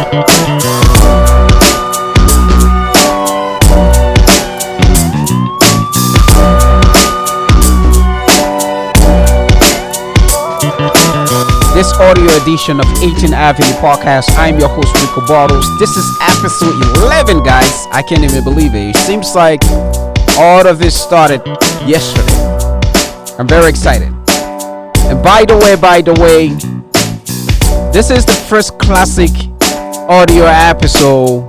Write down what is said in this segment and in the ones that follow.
This audio edition of 18th Avenue Podcast, I'm your host, Rico. This is episode 11, guys. I can't even believe it. It seems like all of this started yesterday. I'm very excited. And by the way, this is the first classic audio episode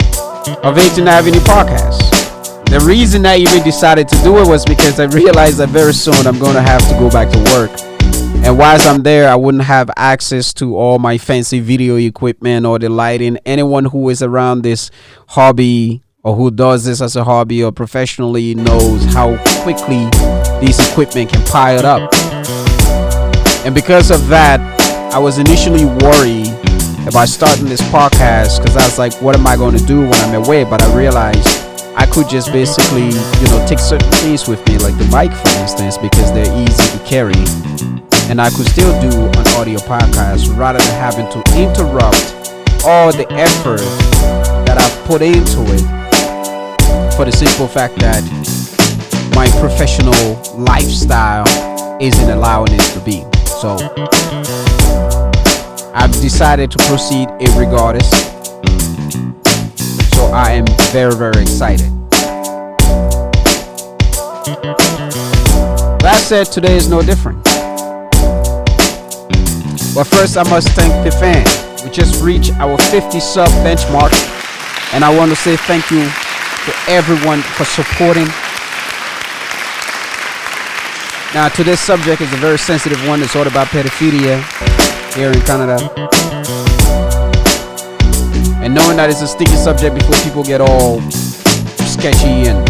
of 18th Avenue Podcast. The reason I even decided to do it was because I realized that very soon I'm going to have to go back to work. And whilst I'm there, I wouldn't have access to all my fancy video equipment or the lighting. Anyone who is around this hobby or who does this as a hobby or professionally knows how quickly these equipment can pile up. And because of that, I was initially worried about starting this podcast because I was like, what am I going to do when I'm away? But I realized I could just basically, take certain things with me, like the mic, for instance, because they're easy to carry. And I could still do an audio podcast rather than having to interrupt all the effort that I've put into it for the simple fact that my professional lifestyle isn't allowing it to be. So I've decided to proceed irregardless. So I am very, very excited. That said, today is no different. But first, I must thank the fan. We just reached our 50 sub benchmark, and I want to say thank you to everyone for supporting. Now, today's subject is a very sensitive one. It's all about pedophilia here in Canada. And knowing that it's a sticky subject before people get all sketchy and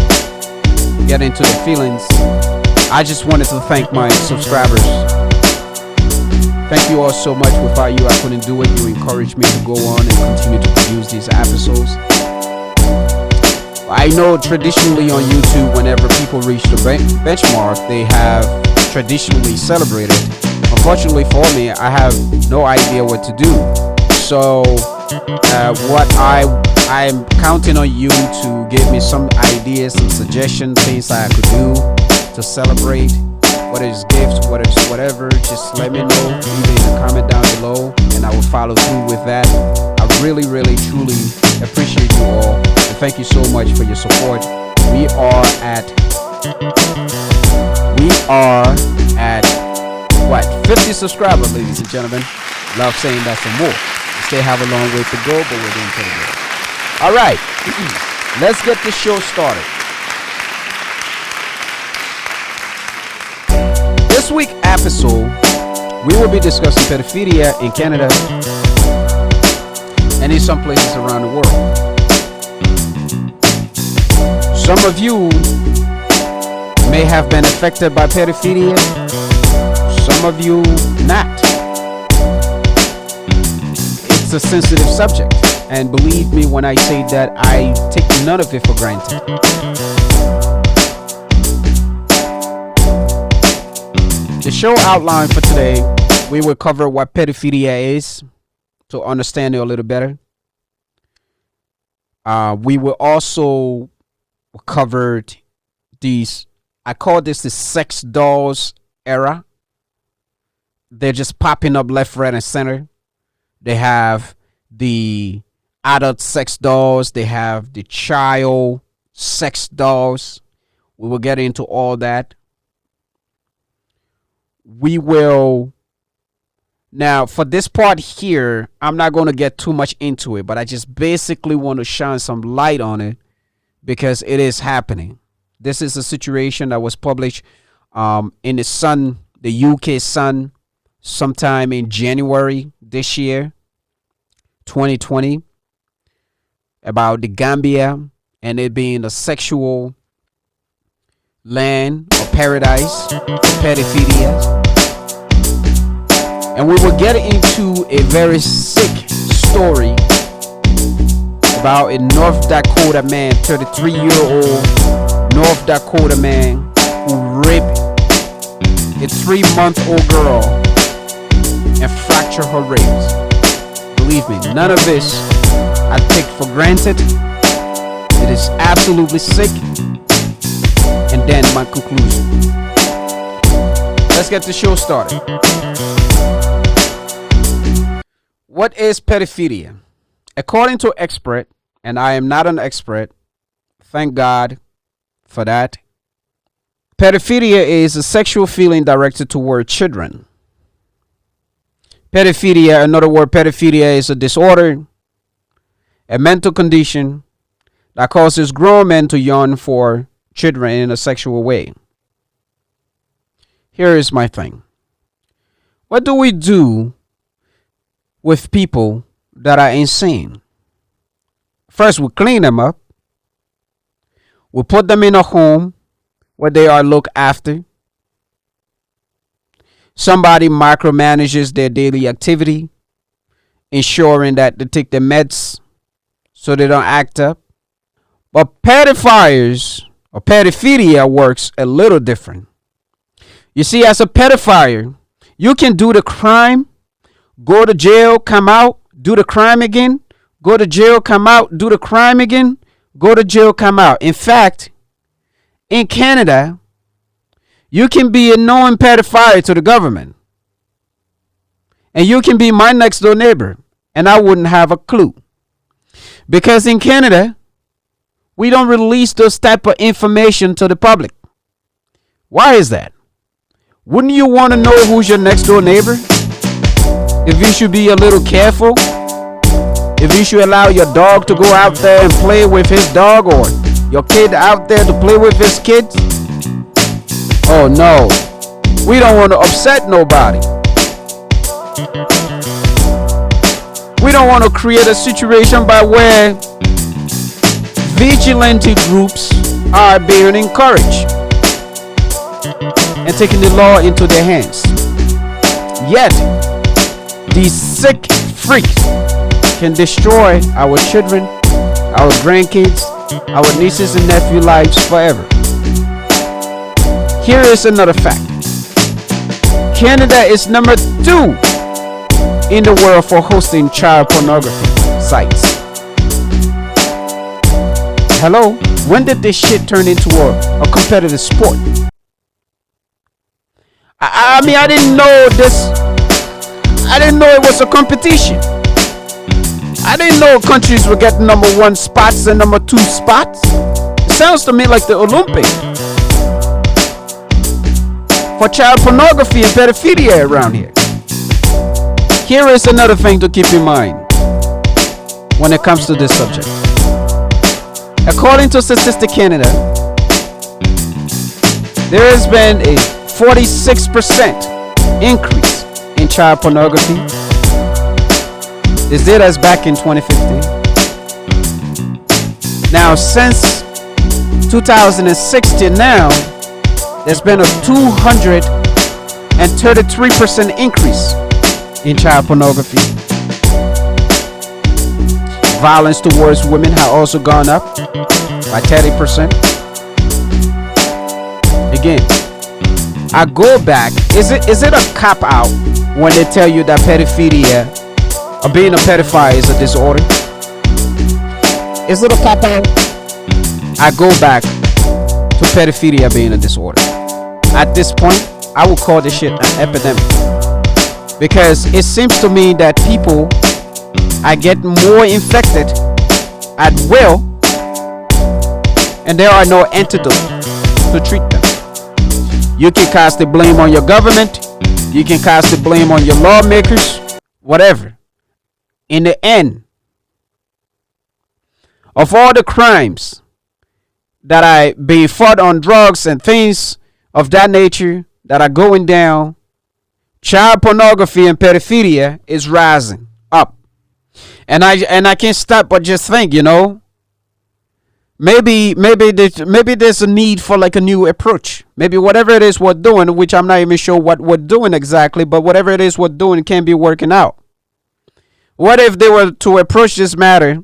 get into their feelings, I just wanted to thank my subscribers. Thank you all so much. Without you, I couldn't do it. You encouraged me to go on and continue to produce these episodes. I know traditionally on YouTube, whenever people reach the benchmark, they have traditionally celebrated. Unfortunately for me, I have no idea what to do. So what I'm counting on you to give me some ideas, some suggestions, things that I could do to celebrate. Whether it's gifts, whether it's whatever, just let me know. Leave it in the comment down below, and I will follow through with that. I really, really, truly appreciate you all, and thank you so much for your support. We are at what? 50 subscribers, ladies and gentlemen. Love saying that some more. We still have a long way to go, but we're doing pretty good. All right, let's get the show started. This week's episode, we will be discussing pedophilia in Canada and in some places around the world. Some of you may have been affected by pedophilia, some of you not. It's a sensitive subject, and believe me when I say that I take none of it for granted. The show outline for today, we will cover what pedophilia is to understand it a little better. We will also cover these, I call this the sex dolls era. They're just popping up left, right, and center. They have the adult sex dolls. They have the child sex dolls. We will get into all that. We will now, for this part here, I'm not going to get too much into it, but I just basically want to shine some light on it because it is happening. This is a situation that was published in the Sun, the UK Sun, sometime in January this year, 2020, about the Gambia and it being a sexual land or paradise for pedophilia. And we will get into a very sick story about a North Dakota man, 33-year-old North Dakota man who raped a 3-month-old girl and fractured her ribs. Believe me, none of this I take for granted. It is absolutely sick. And then my conclusion. Let's get the show started. What is pedophilia? According to expert, and I am not an expert, thank God for that. Pedophilia is a sexual feeling directed toward children. Pedophilia, another word, pedophilia is a disorder, a mental condition that causes grown men to yearn for children in a sexual way. Here is my thing. What do we do with people that are insane? First, we clean them up. We put them in a home where they are looked after. Somebody micromanages their daily activity, ensuring that they take their meds so they don't act up. But pedophiles or pedophilia works a little different. You see, as a pedophile, you can do the crime, go to jail, come out, do the crime again, go to jail, come out, do the crime again, go to jail, come out. In fact, in Canada, you can be a known pedophile to the government. And you can be my next door neighbor, and I wouldn't have a clue. Because in Canada, we don't release those type of information to the public. Why is that? Wouldn't you want to know who's your next door neighbor? If you should be a little careful? If you should allow your dog to go out there and play with his dog, or your kid out there to play with his kids? Oh no, we don't want to upset nobody. We don't want to create a situation by where vigilante groups are being encouraged and taking the law into their hands. Yet, these sick freaks can destroy our children, our grandkids, our nieces and nephew lives forever. Here is another fact. Canada is number 2 in the world for hosting child pornography sites. Hello? When did this shit turn into a competitive sport? I mean, I didn't know this. I didn't know it was a competition. I didn't know countries were getting number 1 spots and number 2 spots. It sounds to me like the Olympics for child pornography and pedophilia around here. Here is another thing to keep in mind when it comes to this subject. According to Statistics Canada, there has been a 46% increase in child pornography. This data is back in 2015. Now, since 2016 now, there's been a 233% increase in child pornography. Violence towards women has also gone up by 30%. Again, I go back. Is it a cop out when they tell you that pedophilia or being a pedophile is a disorder? Is it a cop out? I go back to pedophilia being a disorder. At this point, I will call this shit an epidemic, because it seems to me that people are getting more infected at will, and there are no antidote to treat them. You can cast the blame on your government, you can cast the blame on your lawmakers, whatever. In the end of all the crimes that are being fought on drugs and things of that nature that are going down, child pornography and pedophilia is rising up. And I can't stop but just think, maybe there's a need for like a new approach. Maybe whatever it is we're doing, which I'm not even sure what we're doing exactly, but whatever it is we're doing can be working out. What if they were to approach this matter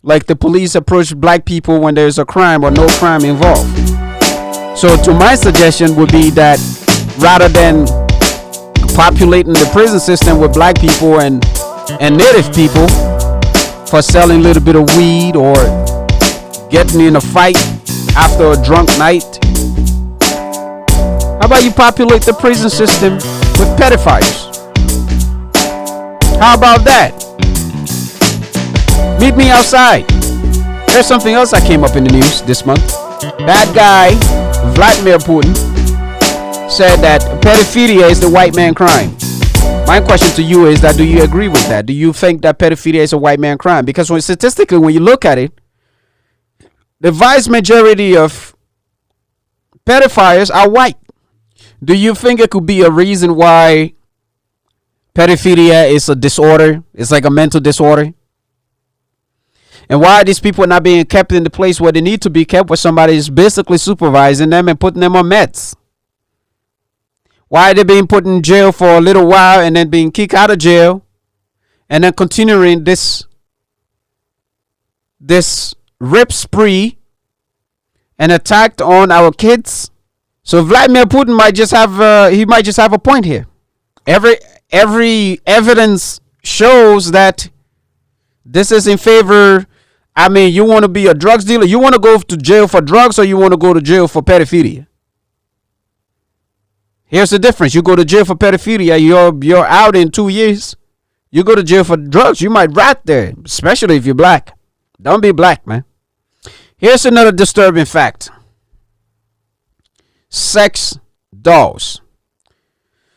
like the police approach black people when there's a crime or no crime involved? So to my suggestion would be that rather than populating the prison system with black people and native people, for selling a little bit of weed or getting in a fight after a drunk night? How about you populate the prison system with pedophiles? How about that? Meet me outside. There's something else that came up in the news this month. That guy, Vladimir Putin, said that pedophilia is the white man crime. My question to you is that, do you agree with that? Do you think that pedophilia is a white man crime? Because statistically, when you look at it, the vast majority of pedophiles are white. Do you think it could be a reason why pedophilia is a disorder? It's like a mental disorder. And why are these people not being kept in the place where they need to be kept, where somebody is basically supervising them and putting them on meds? Why are they being put in jail for a little while and then being kicked out of jail and then continuing this rape spree and attack on our kids? So Vladimir Putin might just have a point here. Every evidence shows that this is in favor. I mean, you want to be a drugs dealer? You want to go to jail for drugs, or you want to go to jail for pedophilia? Here's the difference. You go to jail for pedophilia, you're out in 2 years. You go to jail for drugs, you might rot there, especially if you're black. Don't be black, man. Here's another disturbing fact. Sex dolls.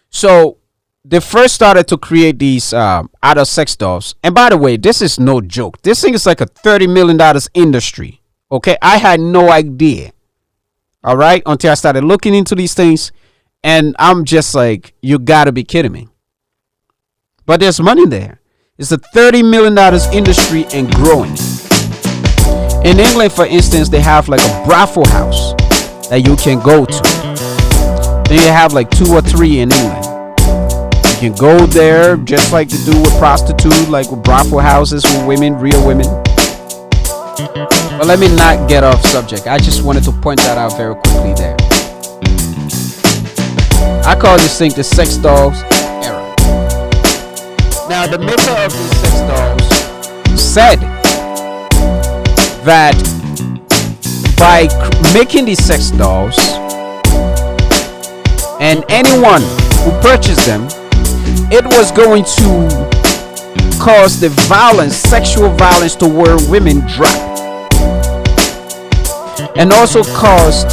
So they first started to create these adult sex dolls. And by the way, this is no joke. This thing is like a $30 million industry. Okay, I had no idea. All right, until I started looking into these things. And I'm just like, you gotta be kidding me. But there's money there. It's a $30 million industry and growing. In England, for instance, they have like a brothel house that you can go to. Then you have like 2 or 3 in England. You can go there just like they do with prostitute, like with brothel houses with women, real women. But let me not get off subject. I just wanted to point that out very quickly there. I call this thing the sex dolls era. Now, the maker of these sex dolls said that by making these sex dolls, and anyone who purchased them, it was going to cause the violence, sexual violence toward women drop, and also caused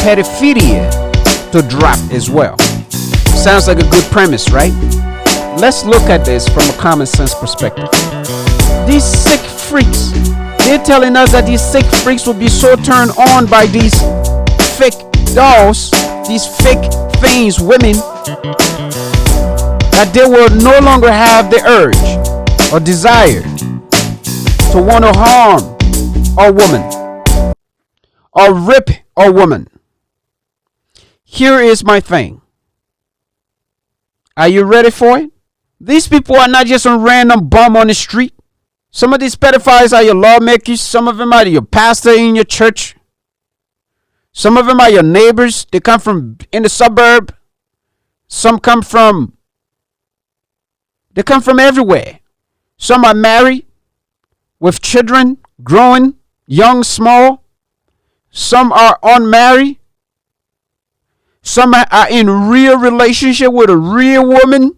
pedophilia to drop as well. Sounds like a good premise, right? Let's look at this from a common sense perspective. These sick freaks, they're telling us that these sick freaks will be so turned on by these fake dolls, these fake things, women, that they will no longer have the urge or desire to want to harm a woman or rip a woman. Here is my thing. Are you ready for it? These people are not just a random bum on the street. Some of these pedophiles are your lawmakers. Some of them are your pastor in your church. Some of them are your neighbors. They come from in the suburb. Some come from everywhere. Some are married with children, growing, young, small. Some are unmarried. Some are in real relationship with a real woman.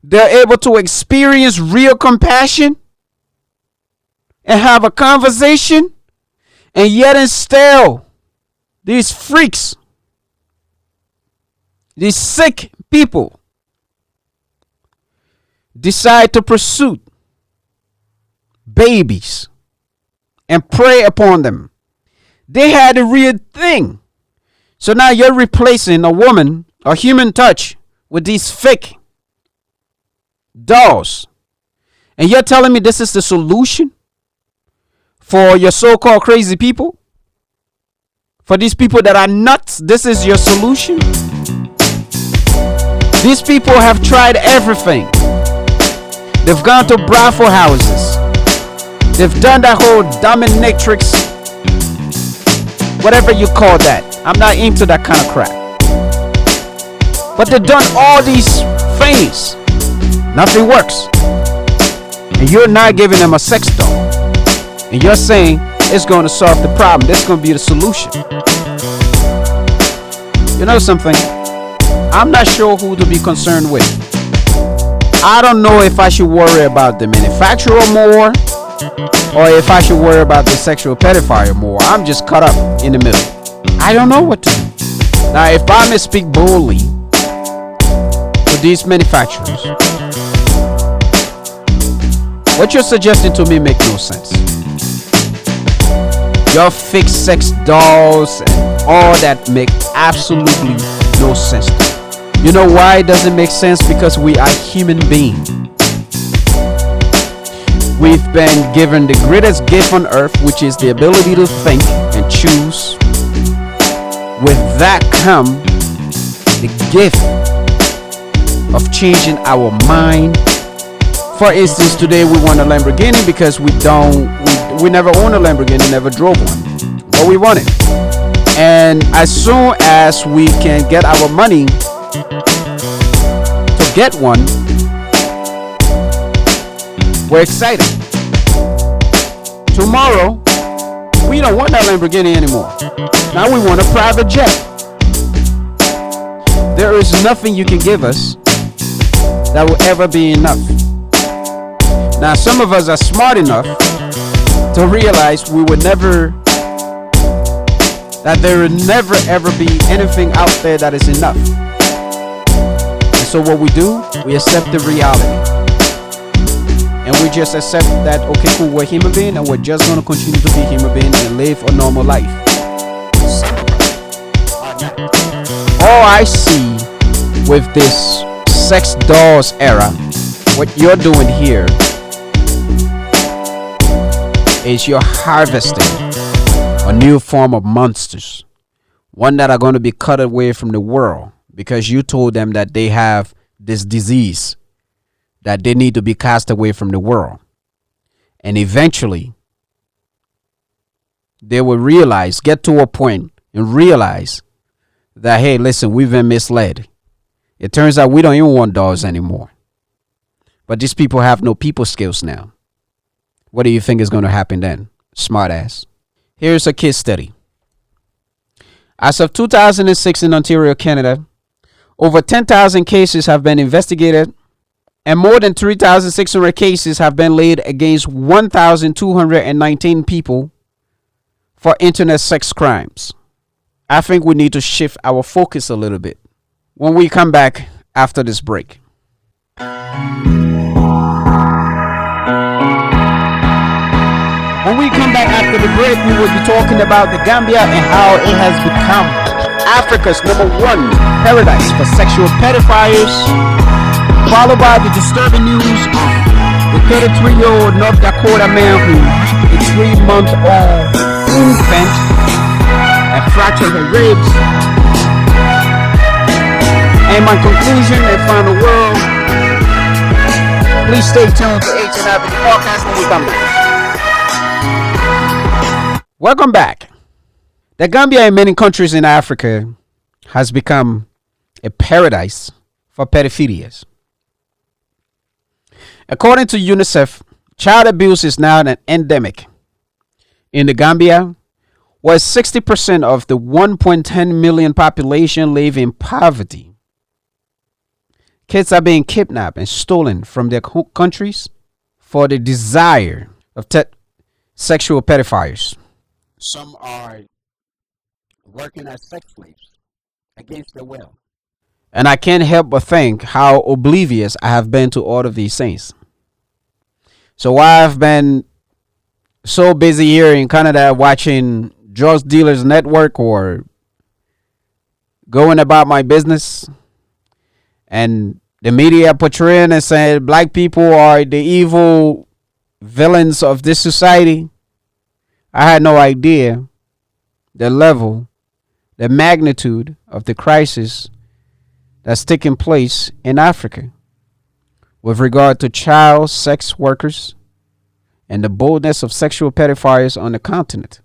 They're able to experience real compassion and have a conversation. And yet and still, these freaks, these sick people, decide to pursue babies and prey upon them. They had a real thing. So now you're replacing a woman, a human touch, with these fake dolls. And you're telling me this is the solution for your so-called crazy people? For these people that are nuts, this is your solution? These people have tried everything. They've gone to brothel houses. They've done that whole dominatrix, whatever you call that. I'm not into that kind of crap. But they've done all these things. Nothing works. And you're not giving them a sex doll. And you're saying it's going to solve the problem. That's going to be the solution. You know something? I'm not sure who to be concerned with. I don't know if I should worry about the manufacturer more or if I should worry about the sexual pedophile more. I'm just caught up in the middle. I don't know what to do. Now, if I may speak boldly to these manufacturers, what you're suggesting to me makes no sense. Your fake sex dolls and all that make absolutely no sense to me. You know why it doesn't make sense? Because we are human beings. We've been given the greatest gift on earth, which is the ability to think and choose. With that come the gift of changing our mind. For instance, today we want a Lamborghini because we never owned a Lamborghini, never drove one, but we want it. And as soon as we can get our money to get one, we're excited. Tomorrow, we don't want that Lamborghini anymore. Now we want a private jet. There is nothing you can give us that will ever be enough. Now, some of us are smart enough to realize that there will never ever be anything out there that is enough. And so what we do, we accept the reality. And we just accept that, okay, cool, we're human beings and we're just going to continue to be human beings and live a normal life. All I see with this sex dolls era, what you're doing here is you're harvesting a new form of monsters, one that are going to be cut away from the world because you told them that they have this disease, that they need to be cast away from the world. And eventually they will get to a point and realize that, hey, listen, we've been misled. It turns out we don't even want dolls anymore. But these people have no people skills now. What do you think is going to happen then? Smart ass. Here's a case study. As of 2006 in Ontario, Canada, over 10,000 cases have been investigated and more than 3,600 cases have been laid against 1,219 people for internet sex crimes. I think we need to shift our focus a little bit when we come back after this break. When we come back after the break, we will be talking about the Gambia and how it has become Africa's #1 paradise for sexual pedophiles, followed by the disturbing news of the 33-year-old North Dakoda Man who a 3-month-old infant and fractured her ribs. And my conclusion and final word, please stay tuned to H&F Podcast when we come back. Welcome back. The Gambia in many countries in Africa has become a paradise for pedophilia. According to UNICEF, child abuse is now an endemic in the Gambia, where 60% of the 1.10 million population live in poverty. Kids are being kidnapped and stolen from their countries for the desire of sexual pedophiles. Some are working as sex slaves against their will. And I can't help but think how oblivious I have been to all of these things. So while I've been so busy here in Canada watching drug dealers network or going about my business, and the media portraying and saying black people are the evil villains of this society, I had no idea the level, the magnitude of the crisis that's taking place in Africa with regard to child sex workers and the boldness of sexual pedophiles on the continent.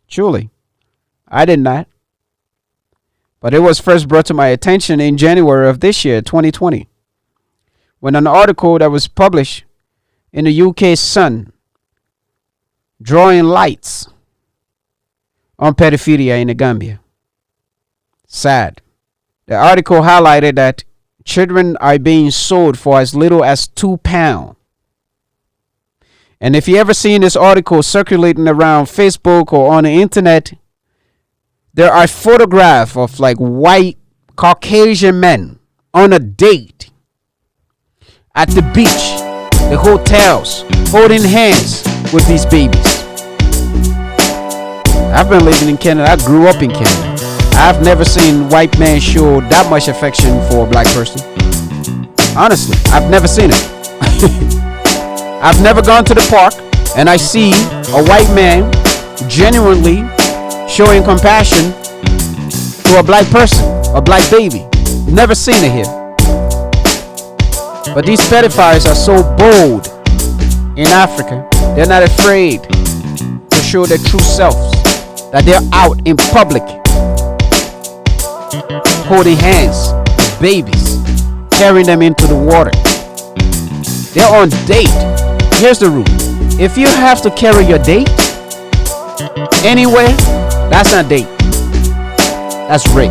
Truly, I did not. But it was first brought to my attention in January of this year, 2020, when an article that was published in the UK Sun drawing lights on pedophilia in the Gambia. Sad. The article highlighted that children are being sold for as little as £2. And if you ever seen this article circulating around Facebook or on the internet, there are photographs of like white Caucasian men on a date at the beach, the hotels, holding hands with these babies. I've been living in Canada. I grew up in Canada. I've never seen white men show that much affection for a black person. Honestly, I've never seen it. I've never gone to the park and I see a white man genuinely showing compassion to a black person, a black baby. Never seen it here. But these pedophiles are so bold in Africa. They're not afraid to show their true selves, that they're out in public holding hands with babies, carrying them into the water. They're on date. Here's the rule. If you have to carry your date anywhere, that's not date. That's rape.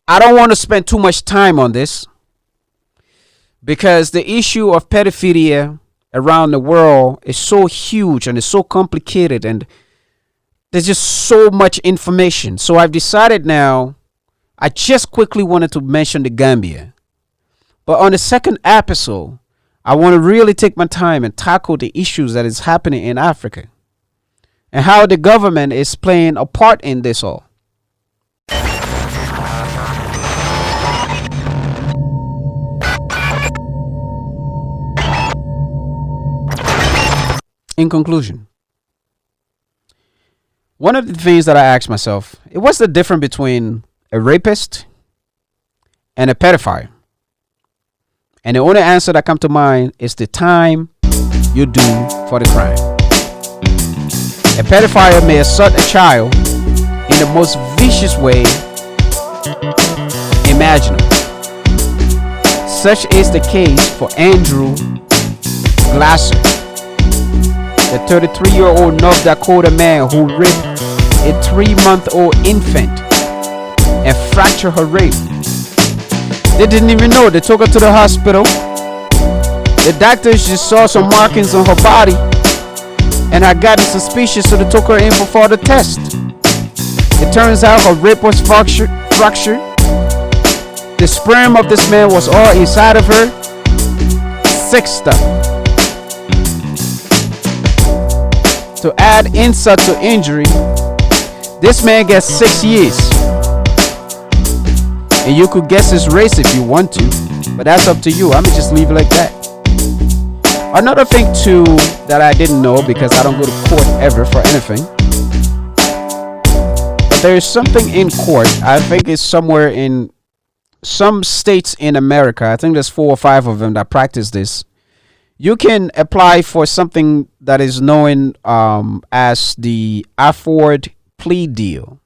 I don't want to spend too much time on this because the issue of pedophilia around the world is so huge and it's so complicated and there's just so much information. So I've decided now, I just quickly wanted to mention the Gambia. But on the second episode, I want to really take my time and tackle the issues that is happening in Africa and how the government is playing a part in this all. In conclusion, one of the things that I asked myself, what's the difference between a rapist and a pedophile? And the only answer that comes to mind is the time you do for the crime. A pedophile may assault a child in the most vicious way imaginable. Such is the case for Andrew Glasser, the 33-year-old North Dakota man who raped a 3-month-old infant and fractured her rib. They didn't even know. They took her to the hospital. The doctors just saw some markings on her body and had gotten suspicious, so they took her in for further test. It turns out her rib was fractured. The sperm of this man was all inside of her. Sick stuff. To add insult to injury, this man gets 6 years. And you could guess his race if you want to, but that's up to you. I'm gonna just leave it like that. Another thing too that I didn't know, because I don't go to court ever for anything, but there is something in court. I think it's somewhere in some states in America. I think there's 4 or 5 of them that practice this. You can apply for something that is known as the afford plea deal.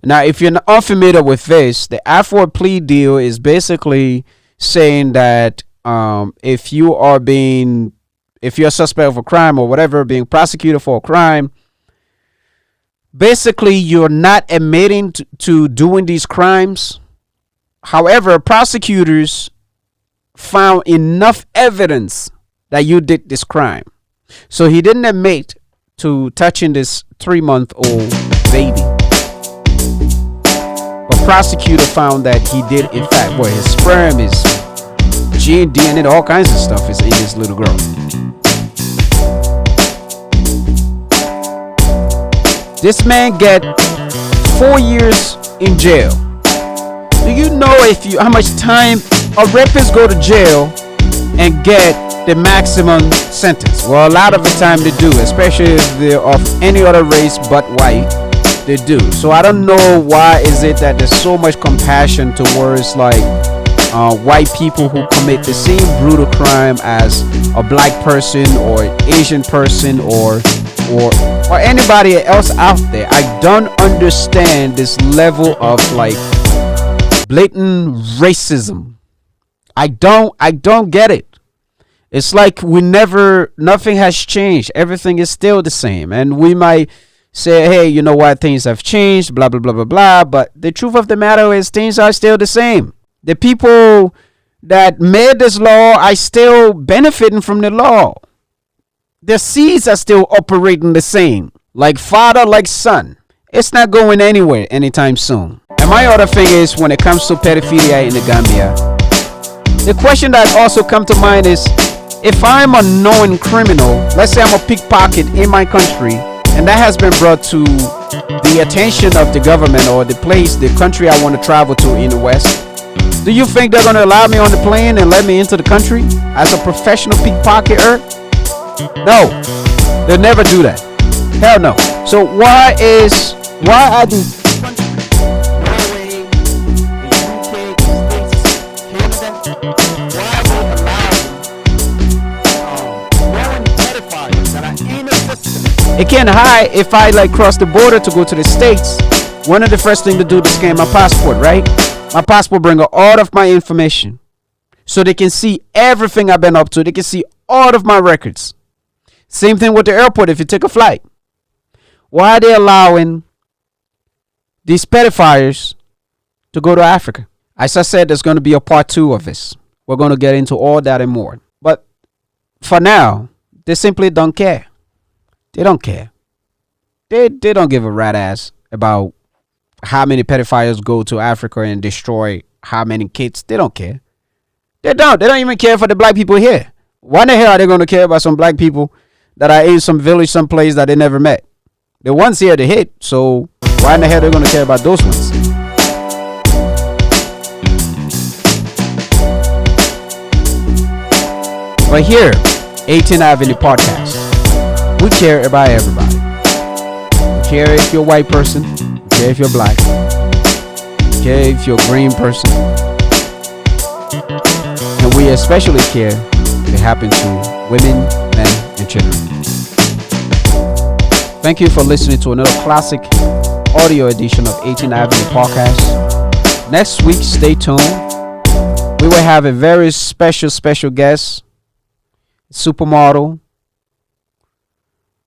Now, if you're not unfamiliar with this, the afford plea deal is basically saying that if you're a suspect of a crime or whatever, being prosecuted for a crime, basically you're not admitting to doing these crimes. However, prosecutors found enough evidence that you did this crime. So he didn't admit to touching this 3-month-old baby. But prosecutor found that he did, in fact, boy, his sperm, his gene, DNA, all kinds of stuff is in this little girl. This man get 4 years in jail. Do you know how much time a rapist go to jail and get the maximum sentence? Well, a lot of the time they do, especially if they're of any other race but white, they do. So I don't know why is it that there's so much compassion towards like white people who commit the same brutal crime as a black person or Asian person or anybody else out there. I don't understand this level of like blatant racism I don't get it. It's like nothing has changed. Everything is still the same. And we might say, hey, you know what, things have changed, blah, blah, blah, blah, blah. But the truth of the matter is things are still the same. The people that made this law are still benefiting from the law. The seeds are still operating the same. Like father, like son. It's not going anywhere anytime soon. And my other thing is, when it comes to pedophilia in the Gambia, the question that also comes to mind is, if I'm a known criminal, let's say I'm a pickpocket in my country, and that has been brought to the attention of the government or the country I want to travel to in the West, do you think they're going to allow me on the plane and let me into the country as a professional pickpocketer? No, they'll never do that. Hell no. So why are these it can't hide? If I like cross the border to go to the States, one of the first thing to do is scan my passport, right? My passport bring all of my information so they can see everything I've been up to. They can see all of my records. Same thing with the airport if you take a flight. Why are they allowing these pedophiles to go to Africa? As I said, there's going to be a part 2 of this. We're going to get into all that and more. But for now, they simply don't care. They don't care. They don't give a rat ass about how many pedophiles go to Africa and destroy how many kids. They don't care. They don't even care for the black people here. Why the hell are they going to care about some black people that are in some village, some place that they never met? The ones here they hate. So why in the hell are they going to care about those ones? But here, 18th Avenue Podcast, we care about everybody. We care if you're a white person. We care if you're black. We care if you're a green person. And we especially care if it happens to women, men, and children. Thank you for listening to another classic audio edition of 18th Avenue Podcast. Next week, stay tuned. We will have a very special guest, supermodel,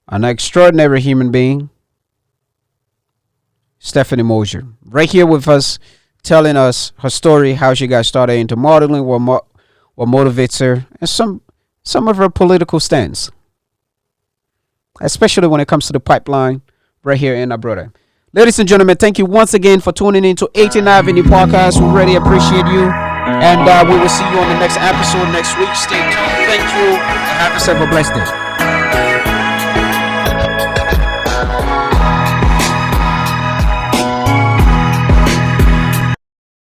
an extraordinary human being, Stephanie Mosier, right here with us, telling us her story, how she got started into modeling, what motivates her, and some of her political stance, especially when it comes to the pipeline right here in our brother. Ladies and gentlemen, thank you once again for tuning in to 18th Avenue Podcast. We really appreciate you. And we will see you on the next episode next week. Stay tuned. Thank you. And have yourself a blessed day.